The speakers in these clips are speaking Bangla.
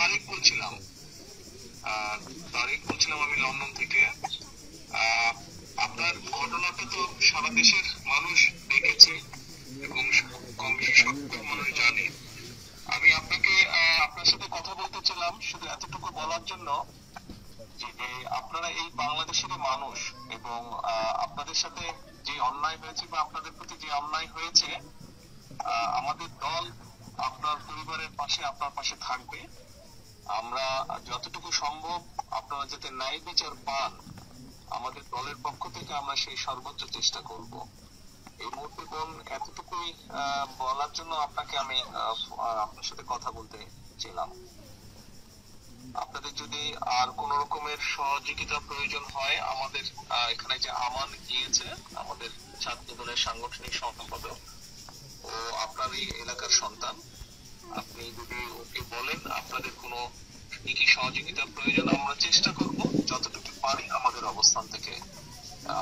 তারিক বলছিলাম। তারিক বলছিলাম আমি লন্ডন থেকে। আপনার ঘটনাটা তো সারা দেশের মানুষ দেখেছে এবং কম বেশি সকল মানুষ জানে। আমি আপনার সাথে কথা বলতে চাইলাম শুধু এতটুকু বলার জন্য যে আপনারা এই বাংলাদেশের মানুষ এবং আপনাদের সাথে যে অন্যায় হয়েছে বা আপনাদের প্রতি যে অন্যায় হয়েছে, আমাদের দল আপনার পরিবারের পাশে, আপনার পাশে থাকবে। আমরা যতটুকু সম্ভব আপনারা যাতে ন্যায় বিচার পান, আমাদের দলের পক্ষ থেকে আমরা সেই সর্বোচ্চ চেষ্টা করব। এই মুহূর্তে বোন এতটুকুই বলার জন্য আপনাকে আমি আপনার সাথে কথা বলতে ছিলাম। আপনাদের যদি আর কোন রকমের সহযোগিতা প্রয়োজন হয়, আমাদের এখানে যে আমান গিয়েছে, আমাদের ছাত্র দলের সাংগঠনিক সম্পাদক, ও আপনারই এলাকার সন্তান। আপনি যদি ওকে বলেন আপনাদের কোনো কি সহযোগিতা প্রয়োজন, আমরা চেষ্টা করব যতটুকু পারি আমাদের অবস্থান থেকে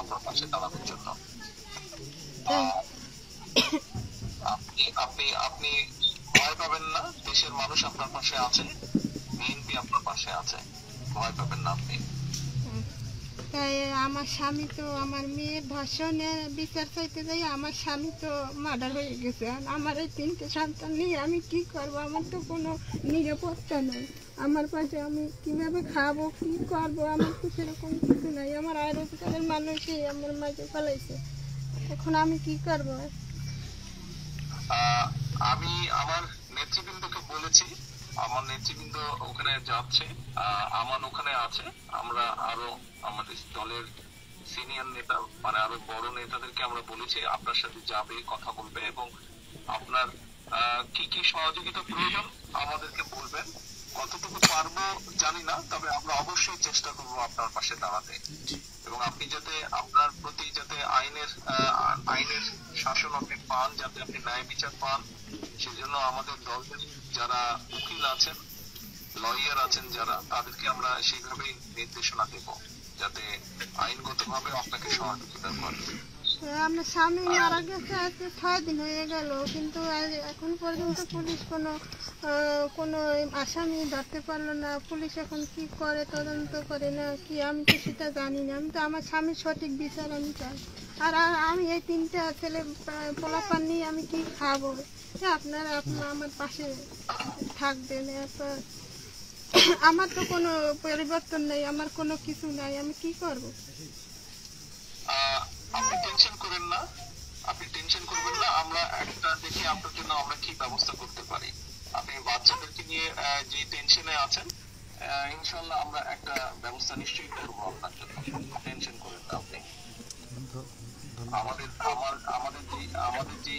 আপনার পাশে দাঁড়ানোর জন্য। আপনি আপনি আপনি ভয় পাবেন না, দেশের মানুষ আপনার পাশে আছে, বিএনপি আপনার পাশে আছে, ভয় পাবেন না আপনি। তাই আমার স্বামী তো আমার মেয়ের ধর্ষণের বিচার চাইতে যাই আমার স্বামী তো মার্ডার হয়ে গেছে। আমার এই 3টে সন্তান নিয়ে আমি কি করব? আমার তো কোনো নিরাপত্তা নেই। আমার পাশে আমি কিভাবে খাবো, কি করবো? আমার তো সেরকম কিছু নাই। আমার আয় রোজগারের মানুষই আমার মাঝে ফেলাইছে। এখন আমি কি করবো? আমি আমার নেতৃবৃন্দকে বলেছি, আমার নেতৃবৃন্দ ওখানে যাচ্ছে, আমান ওখানে আছে। আমরা আরো আমাদের দলের সিনিয়র নেতা, মানে আরো বড় নেতাদেরকে আমরা বলেছি আপনার সাথে যাবে, কথা বলবে এবং আপনার কি কি সহযোগিতা প্রয়োজন আমাদেরকে বলবেন। কতটুকু পারবো জানি না, তবে আমরা অবশ্যই চেষ্টা করবো আপনার পাশে দাঁড়াতে এবং আপনি যাতে আপনার প্রতি যাতে আইনের শাসন আপনি পান, যাতে আপনি ন্যায় বিচার পান, সেজন্য আমাদের দলের যারা উকিল আছেন, লয়ার আছেন যারা, তাদেরকে আমরা সেইভাবেই নির্দেশনা দেব যাতে আইনগতভাবে আপনাকে সহযোগিতা করে। আমার স্বামী মারা গেছে আজকে 6 দিন হয়ে গেল, কিন্তু এখন পর্যন্ত পুলিশ কোনো আসামি ধরতে পারলো না। পুলিশ এখন কি করে, তদন্ত করে না কি, আমি তো সেটা জানি না। আমি তো আমার স্বামীর সঠিক বিচার আমি চাই। আর আমি এই 3টা ছেলে পোলাপান নিয়ে আমি কি খাবো? আপনারা আমার পাশে থাকবেন। আমার তো কোনো পরিবর্তন নেই, আমার কোনো কিছু নাই, আমি কি করবো? আপনি টেনশন করেন না, আপনি টেনশন করবেন না। আমরা একটা দেখি আপনার জন্য আমরা কি ব্যবস্থা করতে পারি। আপনি বাচ্চাদেরকে নিয়ে যে টেনশনে আছেন, ইনশাল্লাহ আমরা একটা ব্যবস্থা নিশ্চয়ই করবো আপনার জন্য। টেনশন করেন না আপনি। আমাদের যে